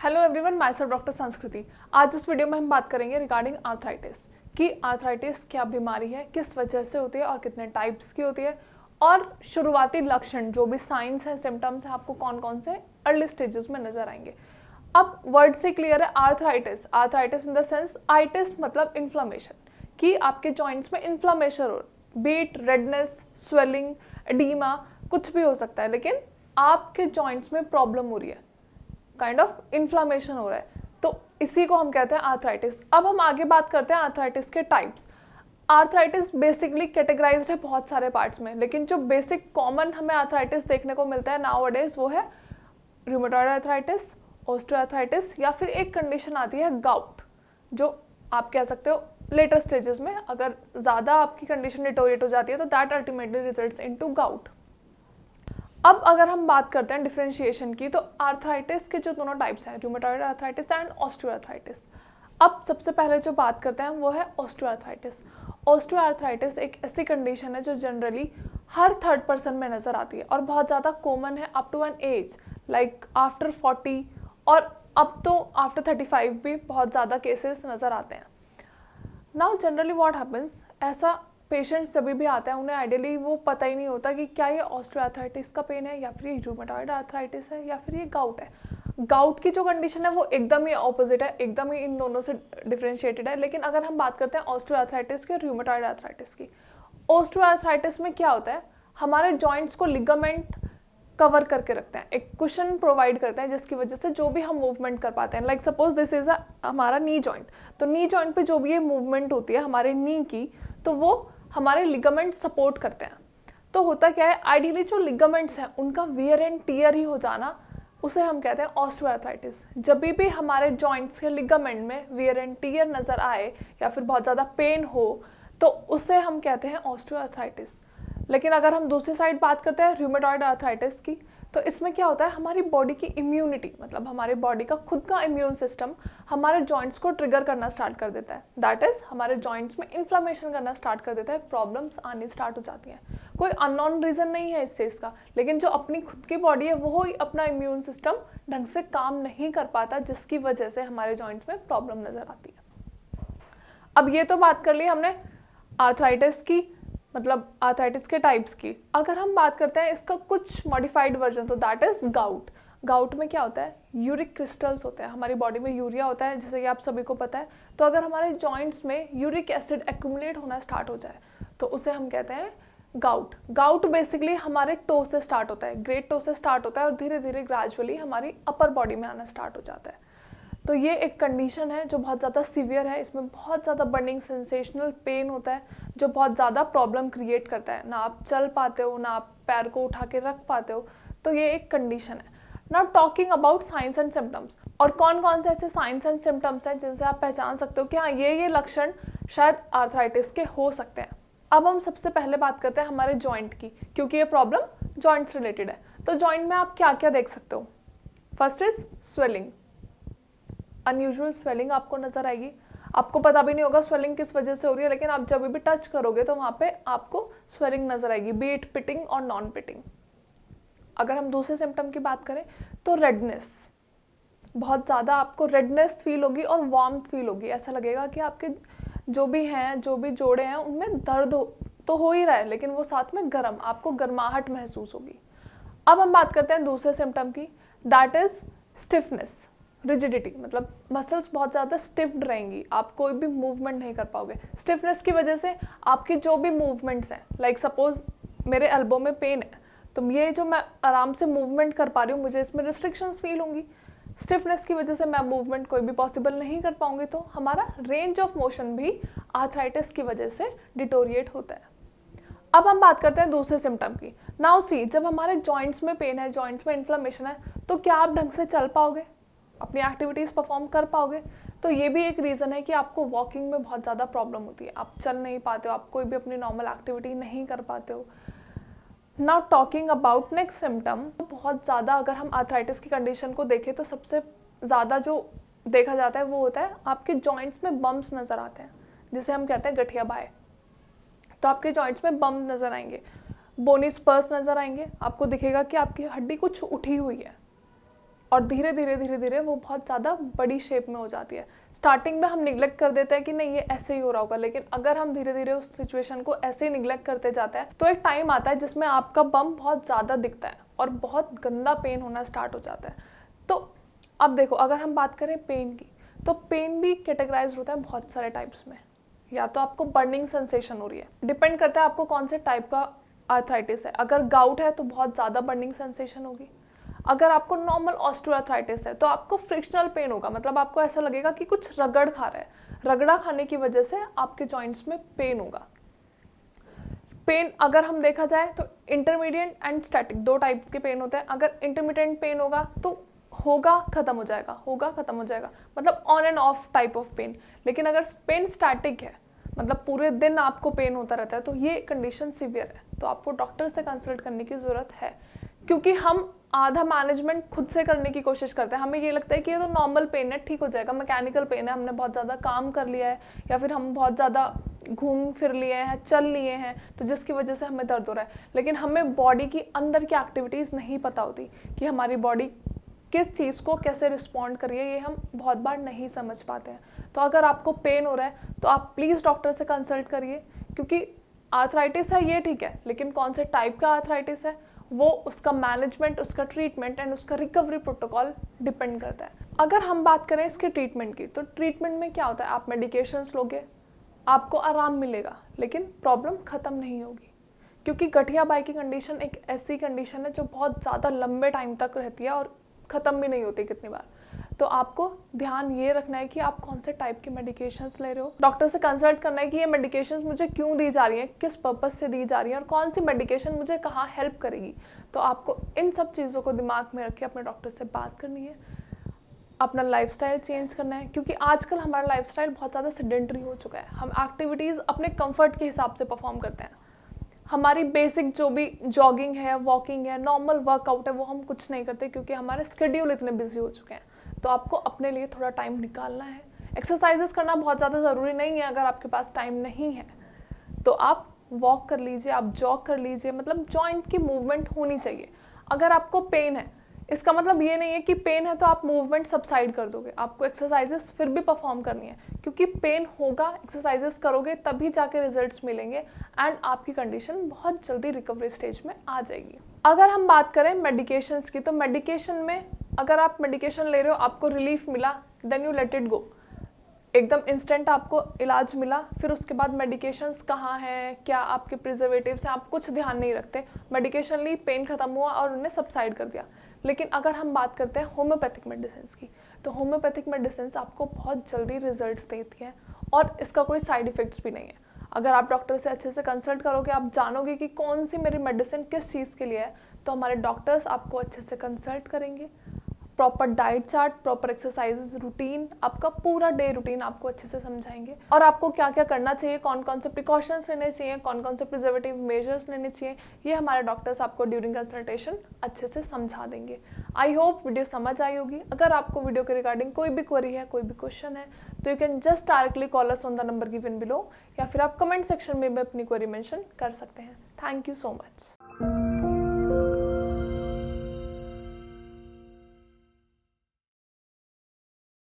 Hello everyone, my self doctor संस्कृति। आज इस वीडियो में हम बात करेंगे रिगार्डिंग आर्थराइटिस कि आर्थराइटिस क्या बीमारी है, किस वजह से होती है और कितने टाइप्स की होती है, और शुरुआती लक्षण जो भी साइंस हैं, सिम्टम्स हैं, आपको कौन कौन से अर्ली स्टेजेस में नजर आएंगे। अब वर्ड से क्लियर है, arthritis in the sense itis मतलब इन्फ्लामेशन, कि आपके जॉइंट्स में इन्फ्लामेशन हो, बीट, रेडनेस, स्वेलिंग, एडीमा, कुछ भी हो सकता है, लेकिन आपके जॉइंट्स में प्रॉब्लम हो रही है, काइंड ऑफ इन्फ्लामेशन हो रहा है, तो इसी को हम कहते हैं आर्थराइटिस। अब हम आगे बात करते हैं आर्थराइटिस के टाइप्स। आर्थराइटिस बेसिकली कैटेगराइज्ड है बहुत सारे पार्ट्स में, लेकिन जो बेसिक कॉमन हमें आर्थराइटिस देखने को मिलता है नाउअडेज वो है रूमेटॉइड आर्थराइटिस, ऑस्टियोआर्थराइटिस, या फिर एक कंडीशन आती है गाउट, जो आप कह सकते हो लेटर स्टेजेस में अगर ज़्यादा आपकी कंडीशन डिटोरिएट हो जाती है तो that ultimately results into gout. अब अगर हम बात करते हैं डिफरेंशिएशन की, तो आर्थराइटिस के जो दोनों टाइप्स हैं, रूमेटॉइड आर्थराइटिस एंड ऑस्टियोआर्थराइटिस। अब सबसे पहले जो बात करते हैं वो है ऑस्टियोआर्थराइटिस। ऑस्टियोआर्थराइटिस एक ऐसी कंडीशन है जो जनरली हर थर्ड पर्सन में नज़र आती है और बहुत ज़्यादा कॉमन है up to an age like after 40, और अब तो आफ्टर 35 भी बहुत ज़्यादा केसेस नज़र आते हैं। नाउ जनरली व्हाट हैपन्स, ऐसा पेशेंट्स जब भी आते हैं उन्हें आइडियली वो पता ही नहीं होता कि क्या ये ऑस्टियोआर्थराइटिस का पेन है या फिर ये रूमेटॉइड आर्थराइटिस है या फिर ये गाउट है। गाउट की जो कंडीशन है वो एकदम ही ऑपोजिट है, एकदम ही इन दोनों से डिफरेंशिएटेड है। लेकिन अगर हम बात करते हैं ऑस्टियोआर्थराइटिस की और रूमेटॉइड आर्थराइटिस की, ऑस्टियोआर्थराइटिस में क्या होता है, हमारे जॉइंट्स को लिगामेंट कवर करके रखते हैं, एक कुशन प्रोवाइड करते हैं जिसकी वजह से जो भी हम मूवमेंट कर पाते हैं, लाइक सपोज दिस इज हमारा नी जॉइंट, तो नी जॉइंट पे जो भी ये मूवमेंट होती है हमारे नी की, तो वो हमारे लिगामेंट सपोर्ट करते हैं। तो होता क्या है, आइडियली जो लिगामेंट्स हैं उनका वियर एंड टियर ही हो जाना, उसे हम कहते हैं ऑस्टियोआर्थराइटिस। जब भी हमारे जॉइंट्स के लिगामेंट में वियर एंड टियर नजर आए या फिर बहुत ज़्यादा पेन हो, तो उसे हम कहते हैं ऑस्टियोआर्थराइटिस। लेकिन अगर हम दूसरी साइड बात करते हैं रूमेटॉइड आर्थराइटिस की, तो इसमें क्या होता है, हमारी बॉडी की इम्यूनिटी, मतलब हमारे बॉडी का खुद का इम्यून सिस्टम हमारे जॉइंट्स को ट्रिगर करना स्टार्ट कर देता है, दैट इज हमारे जॉइंट्स में इन्फ्लामेशन करना स्टार्ट कर देता है, प्रॉब्लम्स आनी स्टार्ट हो जाती हैं। कोई अननोन रीजन नहीं है इस चीज़ का, लेकिन जो अपनी खुद की बॉडी है वो ही अपना इम्यून सिस्टम ढंग से काम नहीं कर पाता, जिसकी वजह से हमारे जॉइंट्स में प्रॉब्लम नजर आती है। अब ये तो बात कर ली हमने आर्थराइटिस की, मतलब आर्थराइटिस के टाइप्स की। अगर हम बात करते हैं इसका कुछ मॉडिफाइड वर्जन, तो दैट इज गाउट। गाउट में क्या होता है, यूरिक क्रिस्टल्स होते हैं, हमारी बॉडी में यूरिया होता है जैसे कि आप सभी को पता है। तो अगर हमारे जॉइंट्स में यूरिक एसिड एक्यूमुलेट होना स्टार्ट हो जाए तो उसे हम कहते हैं गाउट। गाउट बेसिकली हमारे टो से स्टार्ट होता है, ग्रेट टो से स्टार्ट होता है और धीरे धीरे ग्रेजुअली हमारी अपर बॉडी में आना स्टार्ट हो जाता है। तो ये एक कंडीशन है जो बहुत ज़्यादा सीवियर है, इसमें बहुत ज़्यादा बर्निंग सेंसेशनल पेन होता है जो बहुत ज़्यादा प्रॉब्लम क्रिएट करता है, ना आप चल पाते हो, ना आप पैर को उठा के रख पाते हो। तो ये एक कंडीशन है। Now talking about science and symptoms, और कौन कौन से ऐसे साइंस एंड सिम्टम्स हैं जिनसे आप पहचान सकते हो कि हाँ ये लक्षण शायद आर्थराइटिस के हो सकते हैं। अब हम सबसे पहले बात करते हैं हमारे जॉइंट की, क्योंकि ये प्रॉब्लम जॉइंट्स रिलेटेड है। तो जॉइंट में आप क्या क्या देख सकते हो, first is swelling, unusual swelling आपको नजर आएगी। आपको पता भी नहीं होगा स्वेलिंग किस वजह से हो रही है, लेकिन आप जब भी टच करोगे तो वहां पे आपको स्वेलिंग नजर आएगी, बीट, पिटिंग और नॉन पिटिंग। अगर हम दूसरे सिम्टम की बात करें तो रेडनेस, बहुत ज़्यादा आपको रेडनेस फील होगी और वार्मथ फील होगी, ऐसा लगेगा कि आपके जो भी हैं, जो भी जोड़े हैं उनमें दर्द तो हो ही रहा है, लेकिन वो साथ में गर्म, आपको गर्माहट महसूस होगी। अब हम बात करते हैं दूसरे सिम्टम की, दैट इज स्टिफनेस, रिजिडिटी, मतलब मसल्स बहुत ज़्यादा स्टिफ्ड रहेंगी, आप कोई भी मूवमेंट नहीं कर पाओगे। स्टिफनेस की वजह से आपकी जो भी मूवमेंट्स हैं, लाइक सपोज मेरे एल्बो में पेन है, तो ये जो मैं आराम से मूवमेंट कर पा रही हूँ, मुझे इसमें रिस्ट्रिक्शंस फील होंगी। स्टिफनेस की वजह से मैं मूवमेंट कोई भी पॉसिबल नहीं कर पाऊंगी, तो हमारा रेंज ऑफ मोशन भी आर्थराइटिस की वजह से डिटोरिएट होता है। अब हम बात करते हैं दूसरे सिम्टम की। नाउ सी, जब हमारे जॉइंट्स में पेन है, जॉइंट्स में इन्फ्लेमेशन है, तो क्या आप ढंग से चल पाओगे, अपनी एक्टिविटीज़ परफॉर्म कर पाओगे? तो ये भी एक रीज़न है कि आपको वॉकिंग में बहुत ज़्यादा प्रॉब्लम होती है, आप चल नहीं पाते हो, आप कोई भी अपनी नॉर्मल एक्टिविटी नहीं कर पाते हो। Now talking about next symptom, बहुत ज़्यादा अगर हम आर्थराइटिस की कंडीशन को देखें तो सबसे ज़्यादा जो देखा जाता है वो होता है आपके जॉइंट्स में बम्प्स नज़र आते हैं, जिसे हम कहते हैं गठिया बाय। तो आपके जॉइंट्स में बम्प नज़र आएंगे, बोनी स्पर्स नज़र आएंगे, आपको दिखेगा कि आपकी हड्डी कुछ उठी हुई है। और धीरे धीरे वो बहुत ज़्यादा बड़ी शेप में हो जाती है। स्टार्टिंग में हम निग्लेक्ट कर देते हैं कि नहीं ये ऐसे ही हो रहा होगा, लेकिन अगर हम धीरे धीरे उस सिचुएशन को ऐसे ही निग्लेक्ट करते जाते हैं तो एक टाइम आता है जिसमें आपका बम बहुत ज़्यादा दिखता है और बहुत गंदा पेन होना स्टार्ट हो जाता है। तो अब देखो, अगर हम बात करें पेन की, तो पेन भी कैटेगराइज होता है बहुत सारे टाइप्स में। या तो आपको बर्निंग सेंसेशन हो रही है, डिपेंड करता है आपको कौन से टाइप का आर्थराइटिस है। अगर गाउट है तो बहुत ज़्यादा बर्निंग सेंसेशन होगी। अगर आपको नॉर्मल ऑस्टियोआर्थराइटिस है तो आपको फ्रिक्शनल पेन होगा, मतलब आपको ऐसा लगेगा कि कुछ रगड़ खा रहा है, रगड़ा खाने की वजह से आपके जॉइंट्स में पेन होगा। पेन अगर हम देखा जाए तो इंटरमीडिएट एंड स्टैटिक दो टाइप के पेन होते हैं। अगर इंटरमीडिएट पेन होगा तो होगा खत्म हो जाएगा, होगा खत्म हो जाएगा, मतलब on and off type of pain. लेकिन अगर पेन स्टैटिक है, मतलब पूरे दिन आपको पेन होता रहता है, तो ये कंडीशन सीवियर है, तो आपको डॉक्टर से कंसल्ट करने की ज़रूरत है। क्योंकि हम आधा मैनेजमेंट खुद से करने की कोशिश करते हैं। हमें ये लगता है कि ये तो नॉर्मल पेन है, ठीक हो जाएगा, मैकेनिकल पेन है, हमने बहुत ज़्यादा काम कर लिया है या फिर हम बहुत ज़्यादा घूम फिर लिए हैं, चल लिए हैं, तो जिसकी वजह से हमें दर्द हो रहा है। लेकिन हमें बॉडी की अंदर की एक्टिविटीज़ नहीं पता होती कि हमारी बॉडी किस चीज़ को कैसे रिस्पॉन्ड करिए, ये हम बहुत बार नहीं समझ पाते हैं। तो अगर आपको पेन हो रहा है तो आप प्लीज़ डॉक्टर से कंसल्ट करिए, क्योंकि आर्थराइटिस है ये ठीक है, लेकिन कौन से टाइप का आर्थराइटिस है वो उसका मैनेजमेंट, उसका ट्रीटमेंट एंड उसका रिकवरी प्रोटोकॉल डिपेंड करता है। अगर हम बात करें इसके ट्रीटमेंट की, तो ट्रीटमेंट में क्या होता है, आप मेडिकेशंस लोगे, आपको आराम मिलेगा, लेकिन प्रॉब्लम ख़त्म नहीं होगी। क्योंकि गठिया बाई की कंडीशन एक ऐसी कंडीशन है जो बहुत ज़्यादा लंबे टाइम तक रहती है और ख़त्म भी नहीं होती कितनी बार। तो आपको ध्यान ये रखना है कि आप कौन से टाइप के मेडिकेशंस ले रहे हो। डॉक्टर से कंसल्ट करना है कि ये मेडिकेशंस मुझे क्यों दी जा रही हैं, किस पर्पस से दी जा रही हैं और कौन सी मेडिकेशन मुझे कहाँ हेल्प करेगी। तो आपको इन सब चीज़ों को दिमाग में रख के अपने डॉक्टर से बात करनी है, अपना लाइफस्टाइल चेंज करना है। क्योंकि आजकल हमारा लाइफस्टाइल बहुत ज़्यादा सेडेंटरी हो चुका है, हम एक्टिविटीज़ अपने कंफर्ट के हिसाब से परफॉर्म करते हैं। हमारी बेसिक जो भी जॉगिंग है, वॉकिंग है, नॉर्मल वर्कआउट है, वो हम कुछ नहीं करते क्योंकि हमारे स्केड्यूल इतने बिजी हो चुके हैं। तो आपको अपने लिए थोड़ा टाइम निकालना है। एक्सरसाइजेस करना बहुत ज़्यादा ज़रूरी नहीं है, अगर आपके पास टाइम नहीं है तो आप वॉक कर लीजिए, आप जॉग कर लीजिए, मतलब जॉइंट की मूवमेंट होनी चाहिए। अगर आपको पेन है, इसका मतलब ये नहीं है कि पेन है तो आप मूवमेंट सबसाइड कर दोगे, आपको एक्सरसाइजेस फिर भी परफॉर्म करनी है, क्योंकि पेन होगा, एक्सरसाइजेस करोगे तभी जाके रिजल्ट्स मिलेंगे एंड आपकी कंडीशन बहुत जल्दी रिकवरी स्टेज में आ जाएगी। अगर हम बात करें मेडिकेशंस की, तो मेडिकेशन में अगर आप मेडिकेशन ले रहे हो, आपको रिलीफ मिला, then you let it go, एकदम इंस्टेंट आपको इलाज मिला। फिर उसके बाद मेडिकेशंस कहाँ हैं, क्या आपके प्रिजर्वेटिव्स हैं, आप कुछ ध्यान नहीं रखते, मेडिकेशन ली, पेन खत्म हुआ और उन्हें सबसाइड कर दिया। लेकिन अगर हम बात करते हैं होम्योपैथिक मेडिसिन की, तो होम्योपैथिक मेडिसिन आपको बहुत जल्दी रिजल्ट्स देती हैं और इसका कोई साइड इफ़ेक्ट्स भी नहीं है। अगर आप डॉक्टर से अच्छे से कंसल्ट करोगे, आप जानोगे कि कौन सी मेरी मेडिसिन किस चीज़ के लिए है, तो हमारे डॉक्टर्स आपको अच्छे से कंसल्ट करेंगे, proper diet chart, proper exercises routine, आपका पूरा डे रूटीन आपको अच्छे से समझाएंगे और आपको क्या क्या करना चाहिए, कौन कौन से प्रिकॉशंस लेने चाहिए, कौन कौन से प्रिजर्वेटिव मेजर्स लेने चाहिए, ये हमारे डॉक्टर्स आपको ड्यूरिंग कंसल्टेशन अच्छे से समझा देंगे। आई होप वीडियो समझ आई होगी। अगर आपको वीडियो के रिगार्डिंग कोई भी क्वेरी है, कोई भी क्वेश्चन है, तो you can just directly call us on the number given below, या फिर आप कमेंट सेक्शन में भी अपनी क्वेरी मेंशन कर सकते हैं। Thank you so much.